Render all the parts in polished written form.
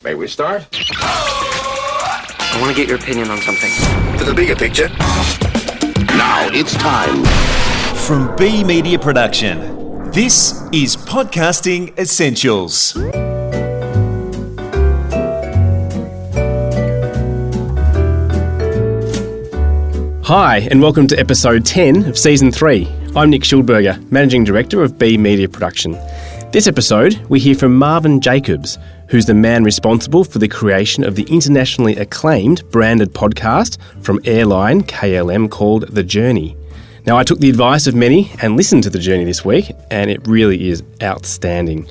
May we start? I want to get your opinion on something. To the bigger picture. Now it's time. From B Media Production, this is Podcasting Essentials. Hi, and welcome to episode 10 of season 3. I'm Nick Schildberger, Managing Director of B Media Production. This episode, we hear from Marvin Jacobs, who's the man responsible for the creation of the internationally acclaimed branded podcast from airline KLM called The Journey. Now, I took the advice of many and listened to The Journey this week, and it really is outstanding.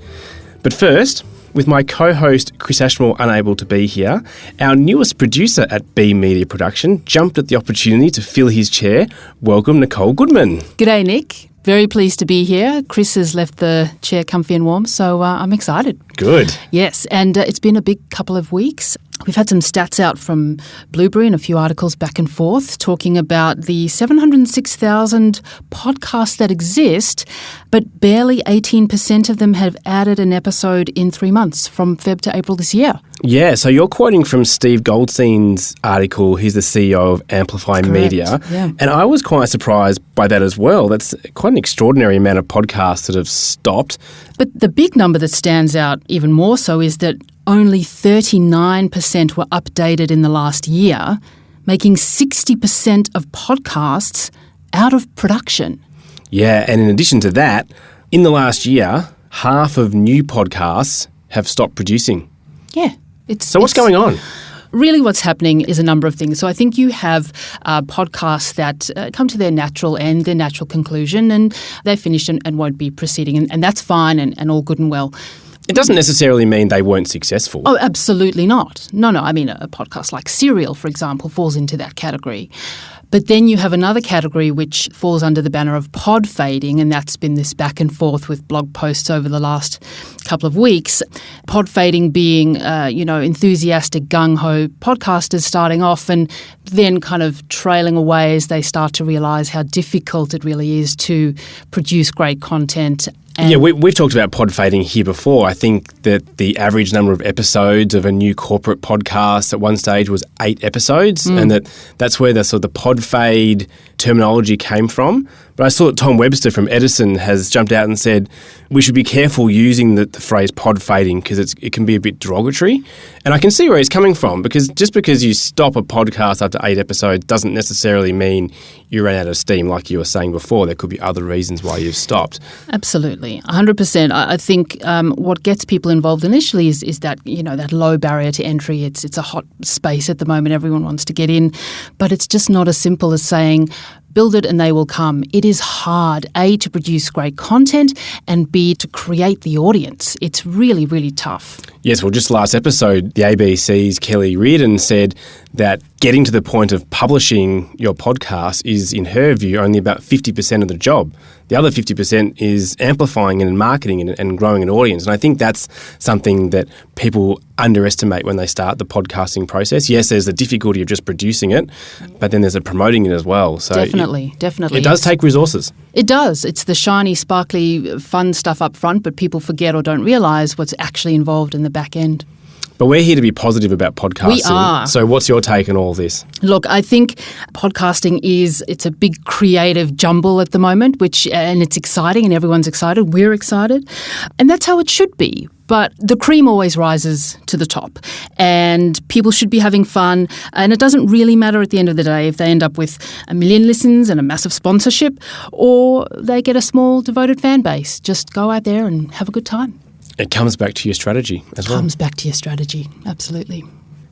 But first, with my co-host Chris Ashmore unable to be here, our newest producer at B Media Production jumped at the opportunity to fill his chair. Welcome, Nicole Goodman. G'day, Nick. Very pleased to be here. Chris has left the chair comfy and warm, so I'm excited. Good. Yes, and it's been a big couple of weeks. We've had some stats out from Blueberry and a few articles back and forth talking about the 706,000 podcasts that exist, but barely 18% of them have added an episode in 3 months, from Feb to April this year. Yeah, so you're quoting from Steve Goldstein's article. He's the CEO of Amplify Media. Yeah. And I was quite surprised by that as well. That's quite an extraordinary amount of podcasts that have stopped. But the big number that stands out even more so is that only 39% were updated in the last year, making 60% of podcasts out of production. Yeah, and in addition to that, in the last year, half of new podcasts have stopped producing. Yeah. So what's going on? Really what's happening is a number of things. So I think you have podcasts that come to their natural end, their natural conclusion, and they're finished and won't be proceeding. And that's fine and all good and well. It doesn't necessarily mean they weren't successful. Oh, absolutely not. No. I mean, a podcast like Serial, for example, falls into that category. But then you have another category which falls under the banner of pod fading, and that's been this back and forth with blog posts over the last couple of weeks. Pod fading being, enthusiastic, gung-ho podcasters starting off and then kind of trailing away as they start to realise how difficult it really is to produce great content. Yeah, we've talked about pod fading here before. I think that the average number of episodes of a new corporate podcast at one stage was 8 episodes, and that's where the sort of the pod fade terminology came from. But I saw that Tom Webster from Edison has jumped out and said we should be careful using the phrase pod fading because it can be a bit derogatory. And I can see where he's coming from, because just because you stop a podcast after 8 episodes doesn't necessarily mean you ran out of steam, like you were saying before. There could be other reasons why you've stopped. Absolutely, 100%. I think what gets people involved initially is that, that low barrier to entry. It's a hot space at the moment. Everyone wants to get in. But it's just not as simple as saying, build it and they will come. It is hard, A, to produce great content, and B, to create the audience. It's really, really tough. Yes, well, just last episode, the ABC's Kelly Reardon said that getting to the point of publishing your podcast is, in her view, only about 50% of the job. The other 50% is amplifying and marketing and growing an audience. And I think that's something that people underestimate when they start the podcasting process. Yes, there's the difficulty of just producing it, but then there's the promoting it as well. So Definitely. It does take resources. It does. It's the shiny, sparkly, fun stuff up front, but people forget or don't realise what's actually involved in the back end. But we're here to be positive about podcasting. We are. So what's your take on all this? Look, I think podcasting it's a big creative jumble at the moment, and it's exciting and everyone's excited. We're excited. And that's how it should be. But the cream always rises to the top, and people should be having fun. And it doesn't really matter at the end of the day if they end up with 1 million listens and a massive sponsorship, or they get a small devoted fan base. Just go out there and have a good time. It comes back to your strategy as well. It comes back to your strategy, absolutely.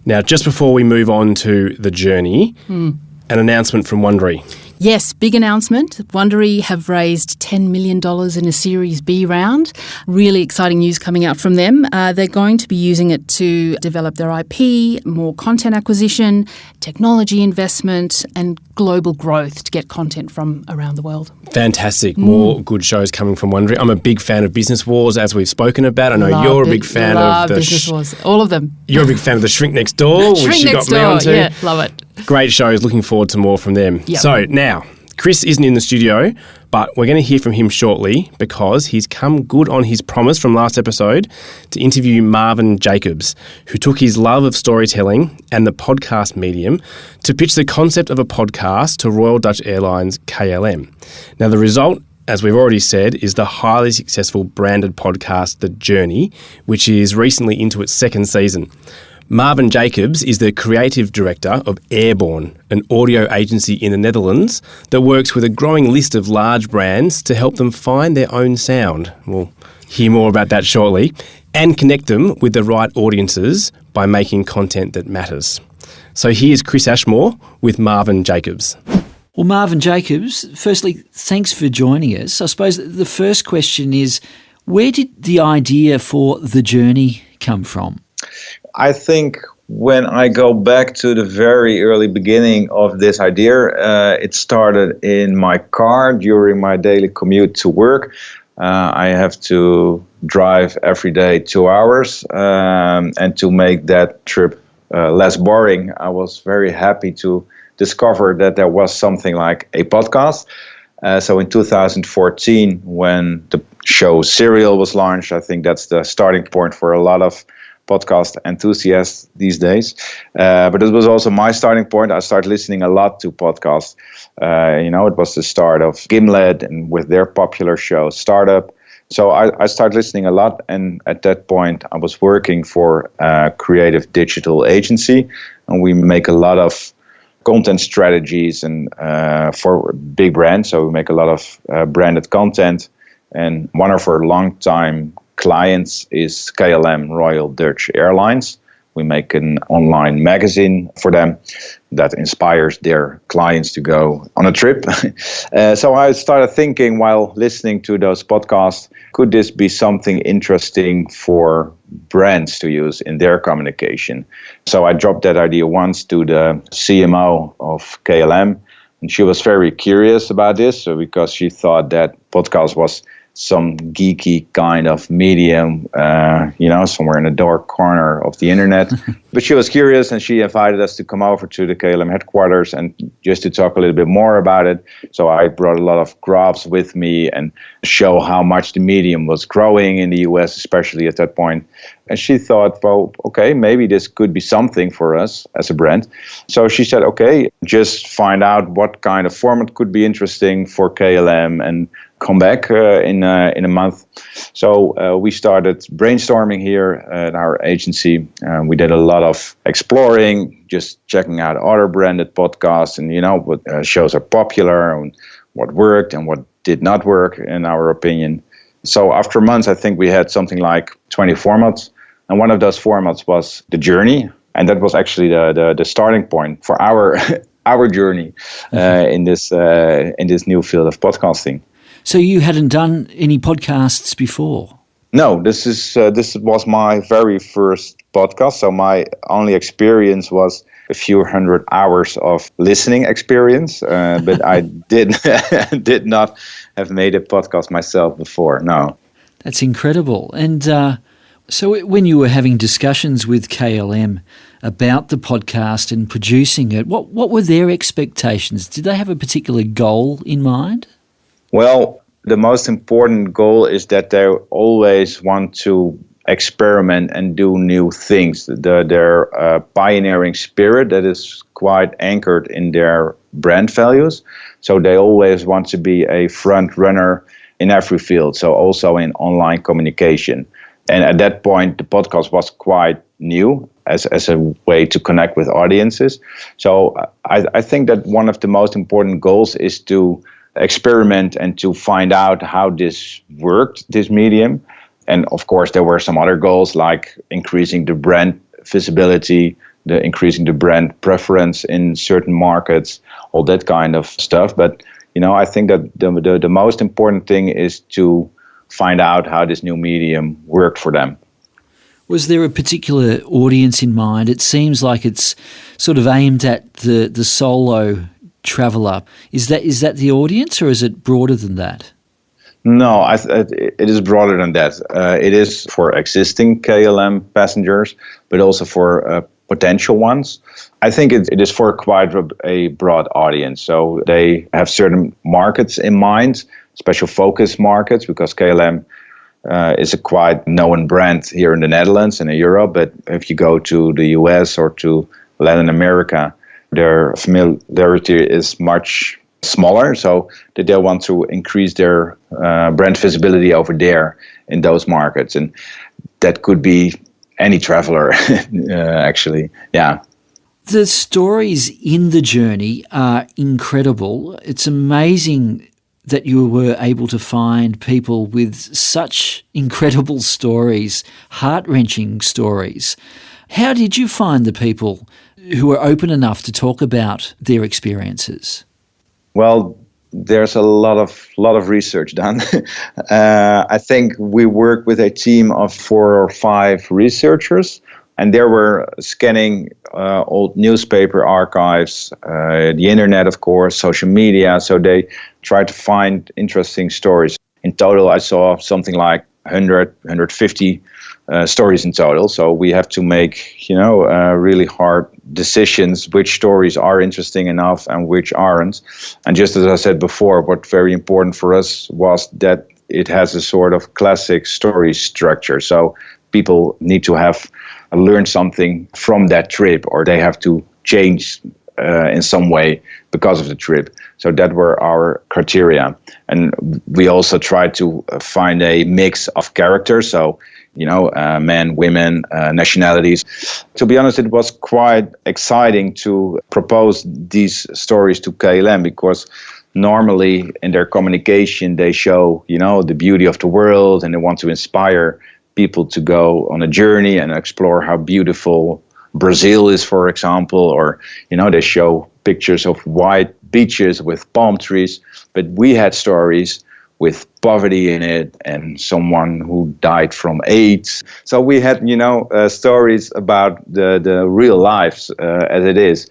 Now, just before we move on to The Journey, an announcement from Wondery. Yes, big announcement. Wondery have raised $10 million in a Series B round. Really exciting news coming out from them. They're going to be using it to develop their IP, more content acquisition, technology investment, and global growth to get content from around the world. Fantastic. More good shows coming from Wondery. I'm a big fan of Business Wars, as we've spoken about. I know you're a big fan of the Business Wars. All of them. You're a big fan of the Shrink Next Door, which you got me onto. Yeah, love it. Great shows. Looking forward to more from them. Yep. So now, Chris isn't in the studio, but we're going to hear from him shortly because he's come good on his promise from last episode to interview Marvin Jacobs, who took his love of storytelling and the podcast medium to pitch the concept of a podcast to Royal Dutch Airlines KLM. Now, the result, as we've already said, is the highly successful branded podcast, The Journey, which is recently into its second season. Marvin Jacobs is the Creative Director of Airborne, an audio agency in the Netherlands that works with a growing list of large brands to help them find their own sound. We'll hear more about that shortly, and connect them with the right audiences by making content that matters. So here's Chris Ashmore with Marvin Jacobs. Well, Marvin Jacobs, firstly, thanks for joining us. I suppose the first question is, where did the idea for The Journey come from? I think when I go back to the very early beginning of this idea, it started in my car during my daily commute to work. I have to drive every day 2 hours, and to make that trip less boring, I was very happy to discover that there was something like a podcast. So in 2014, when the show Serial was launched, I think that's the starting point for a lot of podcast enthusiasts these days. But it was also my starting point. I started listening a lot to podcasts. It was the start of Gimlet and with their popular show Startup. So I started listening a lot. And at that point, I was working for a creative digital agency. And we make a lot of content strategies and for big brands. So we make a lot of branded content. And one of our long-time clients is KLM Royal Dutch Airlines. We make an online magazine for them that inspires their clients to go on a trip. So I started thinking while listening to those podcasts, could this be something interesting for brands to use in their communication? So I dropped that idea once to the CMO of KLM, and she was very curious about this because she thought that podcast was some geeky kind of medium, somewhere in a dark corner of the internet. But she was curious and she invited us to come over to the KLM headquarters and just to talk a little bit more about it. So I brought a lot of graphs with me and show how much the medium was growing in the US, especially at that point. And she thought, well, okay, maybe this could be something for us as a brand. So she said, okay, just find out what kind of format could be interesting for KLM and come back in a month. So we started brainstorming here at our agency. We did a lot of exploring, just checking out other branded podcasts and, what shows are popular and what worked and what did not work, in our opinion. So after months, I think we had something like 20 formats. And one of those formats was The Journey. And that was actually the starting point for our our journey in this new field of podcasting. So you hadn't done any podcasts before? No, this was my very first podcast. So my only experience was a few hundred hours of listening experience, but I did not have made a podcast myself before. No, that's incredible. And so when you were having discussions with KLM about the podcast and producing it, what were their expectations? Did they have a particular goal in mind? Well, the most important goal is that they always want to experiment and do new things. Their pioneering spirit that is quite anchored in their brand values. So they always want to be a front runner in every field, so also in online communication. And at that point, the podcast was quite new as a way to connect with audiences. So I think that one of the most important goals is to experiment and to find out how this worked, this medium. And of course, there were some other goals like increasing the brand visibility, increasing the brand preference in certain markets, all that kind of stuff. But, I think that the most important thing is to find out how this new medium worked for them. Was there a particular audience in mind? It seems like it's sort of aimed at the solo traveller. Is that the audience, or is it broader than that? No, it is broader than that. It is for existing KLM passengers, but also for potential ones. I think it is for quite a broad audience. So they have certain markets in mind, special focus markets, because KLM is a quite known brand here in the Netherlands and in Europe. But if you go to the US or to Latin America, their familiarity is much smaller. So they want to increase their brand visibility over there in those markets. And that could be any traveler, actually. Yeah. The stories in the journey are incredible. It's amazing that you were able to find people with such incredible stories, heart-wrenching stories. How did you find the people who were open enough to talk about their experiences? Well, there's a lot of research done. I think we work with a team of 4 or 5 researchers, and they were scanning old newspaper archives, the internet, of course, social media. So they tried to find interesting stories. In total, I saw something like 150 stories in total. So we have to make, really hard decisions which stories are interesting enough and which aren't. And just as I said before, what very important for us was that it has a sort of classic story structure. So people need to have learned something from that trip, or they have to change in some way because of the trip. So that were our criteria. And we also tried to find a mix of characters. So men, women, nationalities. To be honest, it was quite exciting to propose these stories to KLM, because normally in their communication, they show, the beauty of the world, and they want to inspire people to go on a journey and explore how beautiful Brazil is, for example, or, they show pictures of white beaches with palm trees. But we had stories with poverty in it and someone who died from AIDS. So we had, stories about the real lives as it is.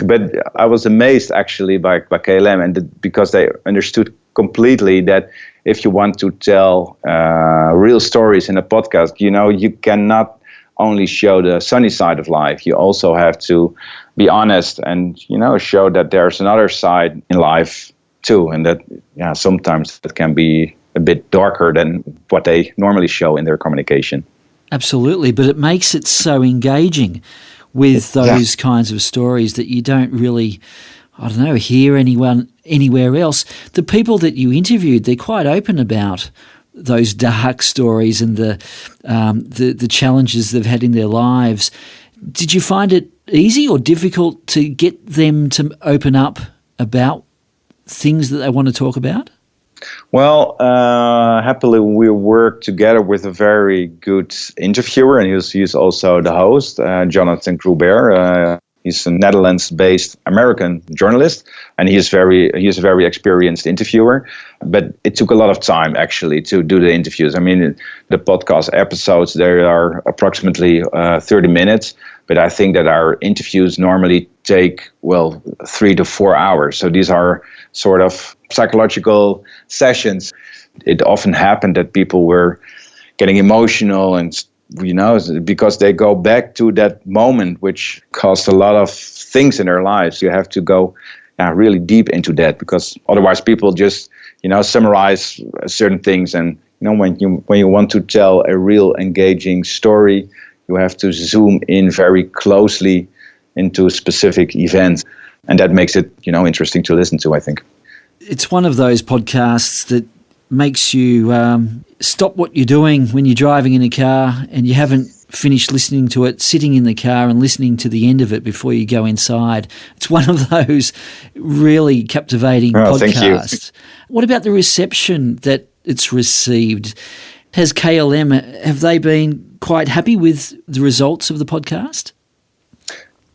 But I was amazed actually by KLM, and because they understood completely that if you want to tell real stories in a podcast, you cannot only show the sunny side of life. You also have to be honest and, show that there's another side in life too, and that sometimes it can be a bit darker than what they normally show in their communication. Absolutely, but it makes it so engaging with those kinds of stories that you don't really, hear anyone anywhere else. The people that you interviewed, they're quite open about those dark stories and the challenges they've had in their lives. Did you find it easy or difficult to get them to open up about things that they want to talk about? Well, happily we worked together with a very good interviewer, and he's also the host, Jonathan Gruber. He's a Netherlands-based American journalist, and he's a very experienced interviewer. But it took a lot of time actually to do the interviews. I mean, the podcast episodes, there are approximately 30 minutes, but I think that our interviews normally take 3 to 4 hours. So these are sort of psychological sessions. It often happened that people were getting emotional, and because they go back to that moment, which caused a lot of things in their lives. You have to go really deep into that, because otherwise people just summarize certain things. And when you want to tell a real engaging story, you have to zoom in very closely into specific events, and that makes it interesting to listen to, I think. It's one of those podcasts that makes you stop what you're doing when you're driving in a car and you haven't finished listening to it, sitting in the car and listening to the end of it before you go inside. It's one of those really captivating podcasts. Thank you. What about the reception that it's received? Has KLM, have they been quite happy with the results of the podcast?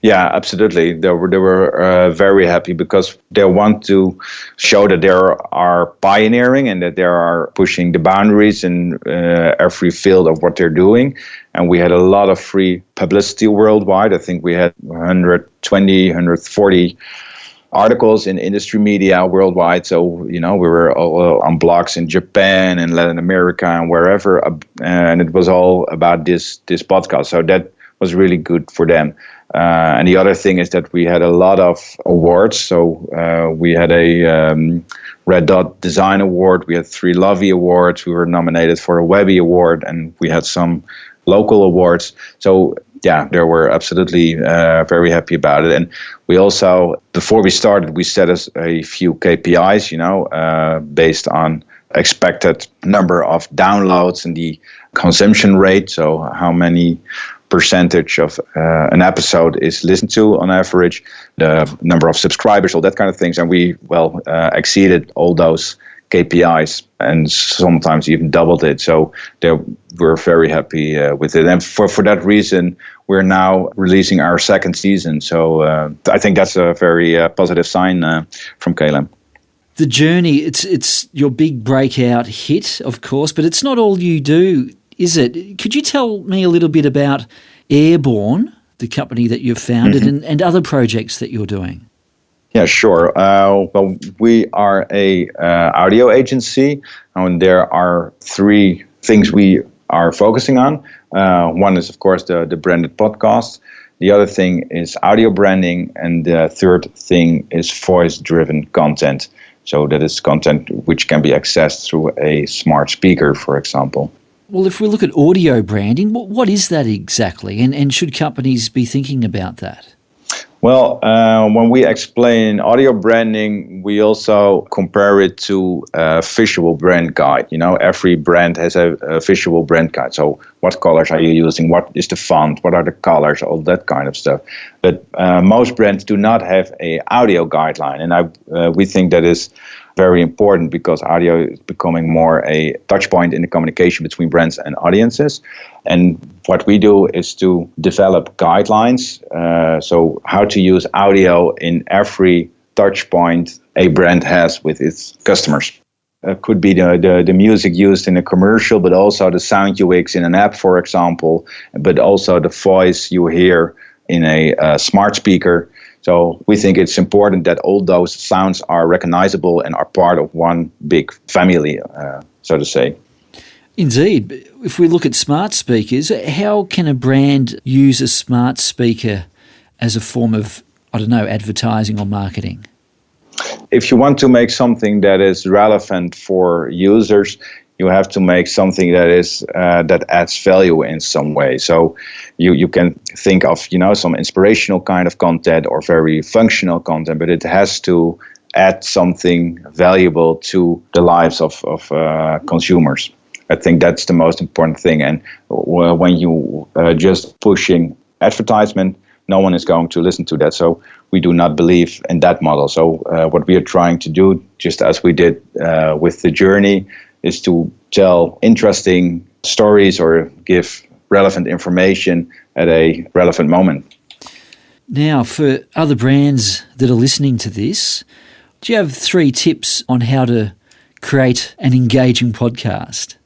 Yeah, absolutely. They were very happy, because they want to show that they are pioneering and that they are pushing the boundaries in every field of what they're doing. And we had a lot of free publicity worldwide. I think we had 120, 140 articles in industry media worldwide. So, we were all on blogs in Japan and Latin America and wherever. And it was all about this podcast. So that was really good for them. And the other thing is that we had a lot of awards. So we had a Red Dot Design Award, we had 3 Lovey Awards, we were nominated for a Webby Award, and we had some local awards. So yeah, they were absolutely very happy about it. And we also, before we started, we set us a few KPIs, based on expected number of downloads and the consumption rate. So how many percentage of an episode is listened to on average, the number of subscribers, all that kind of things. And we, exceeded all those KPIs and sometimes even doubled it. So we're very happy with it. And for that reason, we're now releasing our second season. So I think that's a very positive sign from KLM. The journey, it's your big breakout hit, of course, but it's not all you do, is it? Could you tell me a little bit about Airborne, the company that you've founded, and other projects that you're doing? Yeah, sure. We are a audio agency, and there are 3 things we are focusing on. One is, of course, the branded podcast. The other thing is audio branding, and the third thing is voice-driven content. So that is content which can be accessed through a smart speaker, for example. Well, if we look at audio branding, what is that exactly? And should companies be thinking about that? Well, when we explain audio branding, we also compare it to a visual brand guide. Every brand has a visual brand guide. So what colors are you using? What is the font? What are the colors? All that kind of stuff. But most brands do not have an audio guideline. And we think that is very important because audio is becoming more a touch point in the communication between brands and audiences. And what we do is to develop guidelines. So how to use audio in every touch point a brand has with its customers. It could be the music used in a commercial, but also the sound UX in an app, for example, but also the voice you hear in a smart speaker. So we think it's important that all those sounds are recognizable and are part of one big family, so to say. Indeed. If we look at smart speakers, how can a brand use a smart speaker as a form of, advertising or marketing? If you want to make something that is relevant for users, you have to make something that is that adds value in some way. So you can think of some inspirational kind of content or very functional content, but it has to add something valuable to the lives of consumers. I think that's the most important thing. And when you just pushing advertisement, no one is going to listen to that. So we do not believe in that model. So what we are trying to do, just as we did with the journey, is to tell interesting stories or give relevant information at a relevant moment. Now, for other brands that are listening to this, do you have 3 tips on how to create an engaging podcast?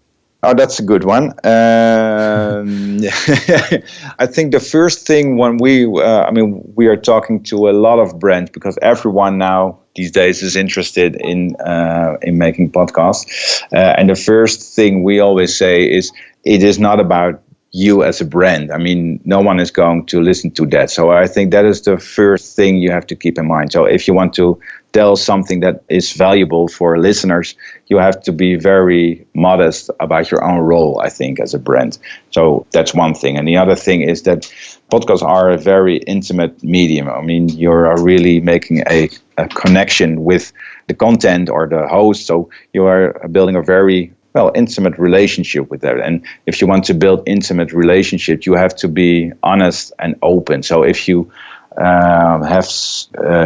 Oh, that's a good one. I think the first thing when we are talking to a lot of brands because everyone now these days is interested in making podcasts. And the first thing we always say is it is not about you as a brand. I mean, no one is going to listen to that. So I think that is the first thing you have to keep in mind. So if you want to tell something that is valuable for listeners, you have to be very modest about your own role, I think, as a brand. So that's one thing. And the other thing is that podcasts are a very intimate medium. I mean, you're really making a connection with the content or the host. So you are building a very intimate relationship with that. And if you want to build intimate relationships, you have to be honest and open. So if you have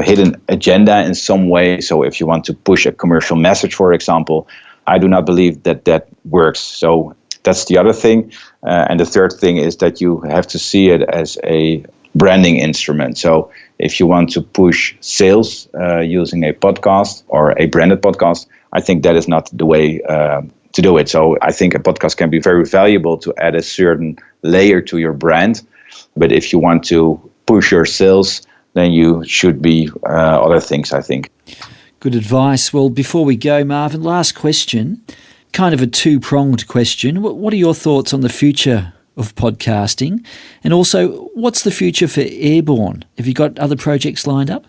hidden agenda in some way, so if you want to push a commercial message, for example, I do not believe that works. So that's the other thing. And the third thing is that you have to see it as a branding instrument. So if you want to push sales using a podcast or a branded podcast, I think that is not the way to do it. So I think a podcast can be very valuable to add a certain layer to your brand. But if you want to push your sales, then you should be other things, I think. Good advice. Well, before we go, Marvin, last question, kind of a 2-pronged question. What are your thoughts on the future of podcasting? And also, what's the future for Airborne? Have you got other projects lined up?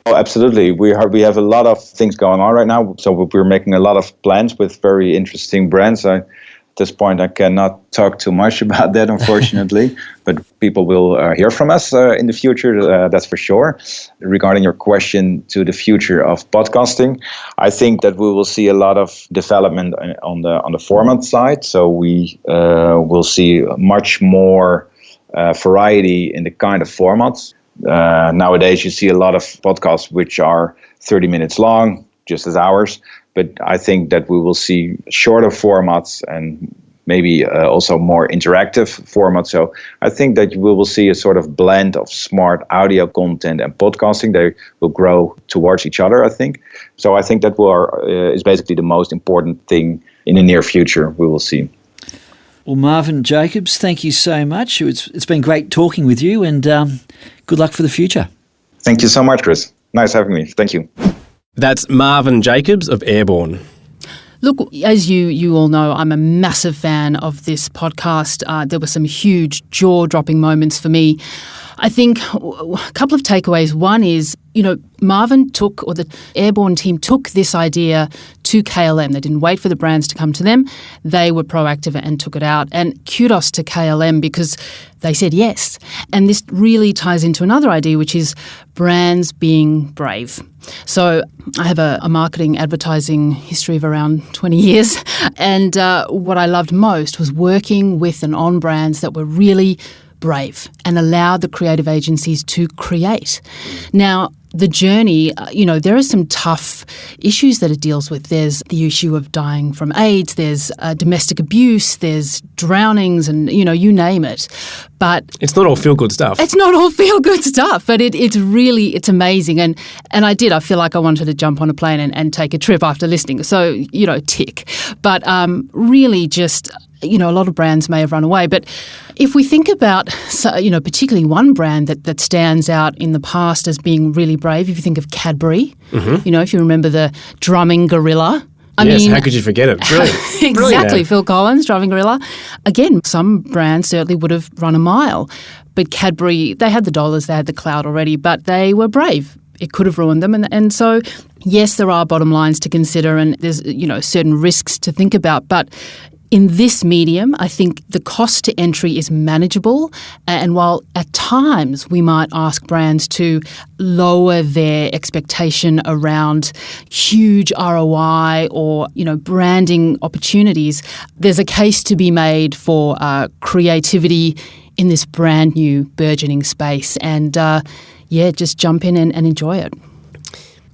Oh, absolutely. We have a lot of things going on right now. So we're making a lot of plans with very interesting brands. At this point, I cannot talk too much about that, unfortunately, but people will hear from us in the future, that's for sure. Regarding your question to the future of podcasting, I think that we will see a lot of development on the format side. So we will see much more variety in the kind of formats. Nowadays, you see a lot of podcasts which are 30 minutes long, just as ours. But I think that we will see shorter formats and maybe also more interactive formats. So I think that we will see a sort of blend of smart audio content and podcasting. They will grow towards each other, I think. So I think that is basically the most important thing in the near future we will see. Well, Marvin Jacobs, thank you so much. It's been great talking with you, and good luck for the future. Thank you so much, Chris. Nice having me. Thank you. That's Marvin Jacobs of Airborne. Look, as you all know, I'm a massive fan of this podcast. There were some huge jaw-dropping moments for me. I think a couple of takeaways. One is, Marvin the Airborne team took this idea to KLM. They didn't wait for the brands to come to them. They were proactive and took it out. And kudos to KLM because they said yes. And this really ties into another idea, which is brands being brave. So I have a marketing advertising history of around 20 years. And what I loved most was working with and on brands that were really brave and allowed the creative agencies to create. Now, the journey, there are some tough issues that it deals with. There's the issue of dying from AIDS, there's domestic abuse, there's drownings and, you name it. But it's not all feel-good stuff. It's not all feel-good stuff, but it's amazing. And I feel like I wanted to jump on a plane and take a trip after listening. So, tick. But really just... a lot of brands may have run away. But if we think about, particularly one brand that stands out in the past as being really brave, if you think of Cadbury, if you remember the drumming gorilla. I mean, how could you forget it? Brilliant. Exactly. Brilliant. Phil Collins, drumming gorilla. Again, some brands certainly would have run a mile. But Cadbury, they had the dollars, they had the clout already, but they were brave. It could have ruined them. And so, yes, there are bottom lines to consider and there's, certain risks to think about. But in this medium, I think the cost to entry is manageable. And while at times we might ask brands to lower their expectation around huge ROI or, branding opportunities, there's a case to be made for creativity in this brand new burgeoning space. And just jump in and enjoy it.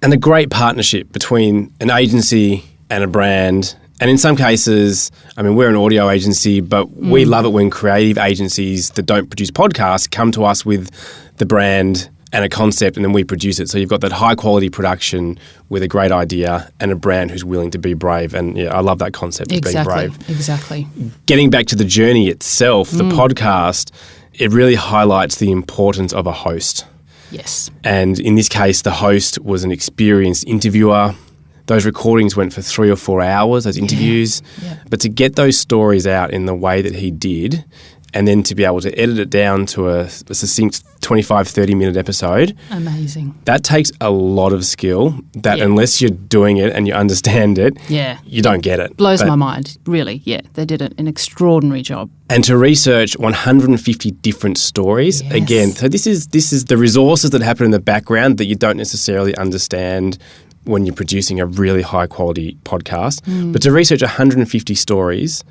And a great partnership between an agency and a brand. And in some cases, we're an audio agency, but we love it when creative agencies that don't produce podcasts come to us with the brand and a concept and then we produce it. So you've got that high quality production with a great idea and a brand who's willing to be brave. And I love that concept of being brave. Exactly. Getting back to the journey itself, the podcast, it really highlights the importance of a host. Yes. And in this case, the host was an experienced interviewer. Those recordings went for 3 or 4 hours, those interviews. Yeah. But to get those stories out in the way that he did and then to be able to edit it down to a succinct 25, 30-minute episode. Amazing. That takes a lot of skill that unless you're doing it and you understand it, you don't get it. Blows my mind, really. Yeah, they did an extraordinary job. And to research 150 different stories, again, so this is the resources that happen in the background that you don't necessarily understand when you're producing a really high-quality podcast. But to research 150 stories,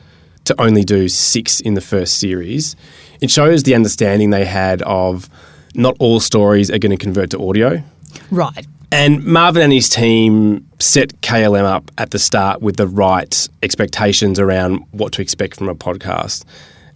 to only do 6 in the first series, it shows the understanding they had of not all stories are going to convert to audio. Right. And Marvin and his team set KLM up at the start with the right expectations around what to expect from a podcast.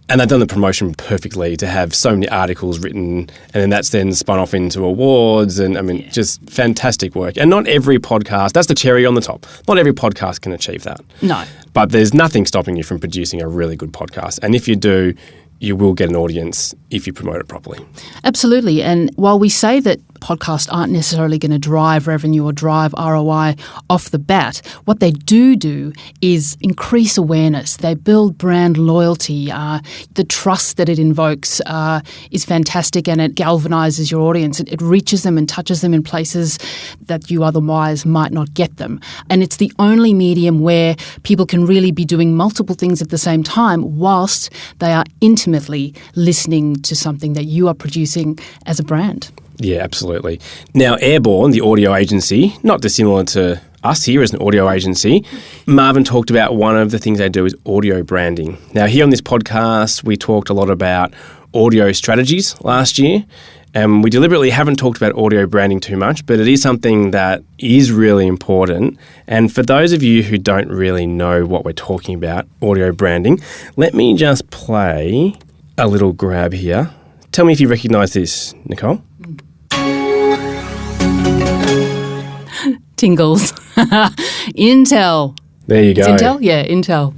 And they've done the promotion perfectly to have so many articles written, and then that's then spun off into awards, and just fantastic work. And not every podcast, that's the cherry on the top, not every podcast can achieve that. No. But there's nothing stopping you from producing a really good podcast. And if you do, you will get an audience if you promote it properly. Absolutely. And while we say that podcasts aren't necessarily going to drive revenue or drive ROI off the bat. What they do is increase awareness. They build brand loyalty. The trust that it invokes is fantastic, and it galvanizes your audience. It reaches them and touches them in places that you otherwise might not get them. And it's the only medium where people can really be doing multiple things at the same time whilst they are intimately listening to something that you are producing as a brand. Yeah, absolutely. Now, Airborne, the audio agency, not dissimilar to us here as an audio agency, Marvin talked about one of the things they do is audio branding. Now, here on this podcast, we talked a lot about audio strategies last year, and we deliberately haven't talked about audio branding too much, but it is something that is really important. And for those of you who don't really know what we're talking about, audio branding, let me just play a little grab here. Tell me if you recognise this, Nicole. Tingles. Intel. There you go. It's Intel? Yeah, Intel.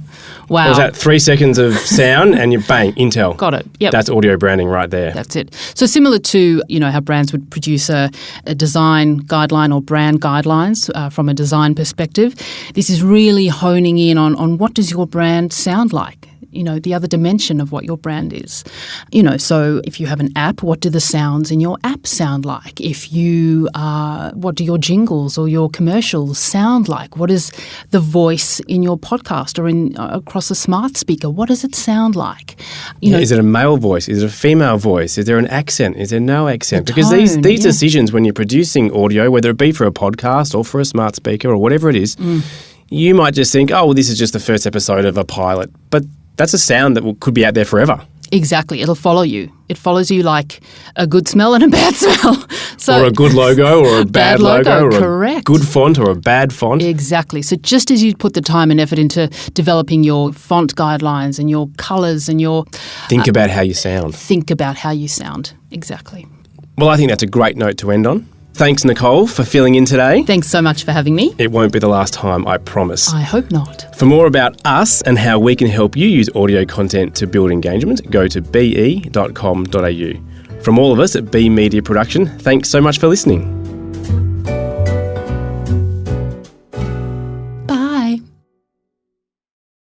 Wow. What was that 3 seconds of sound and you bang, Intel. Got it. Yep. That's audio branding right there. That's it. So similar to, how brands would produce a design guideline or brand guidelines from a design perspective, this is really honing in on what does your brand sound like? The other dimension of what your brand is. So if you have an app, what do the sounds in your app sound like? What do your jingles or your commercials sound like? What is the voice in your podcast or across a smart speaker? What does it sound like? Is it a male voice? Is it a female voice? Is there an accent? Is there no accent? The Because tone, these decisions when you're producing audio, whether it be for a podcast or for a smart speaker or whatever it is, you might just think, oh, well, this is just the first episode of a pilot. But that's a sound that could be out there forever. Exactly. It'll follow you. It follows you like a good smell and a bad smell. Or a good logo or a bad logo. Or correct. A good font or a bad font. Exactly. So just as you put the time and effort into developing your font guidelines and your colours and your... Think about how you sound. Think about how you sound. Exactly. Well, I think that's a great note to end on. Thanks, Nicole, for filling in today. Thanks so much for having me. It won't be the last time, I promise. I hope not. For more about us and how we can help you use audio content to build engagement, go to be.com.au. From all of us at B Media Production, thanks so much for listening.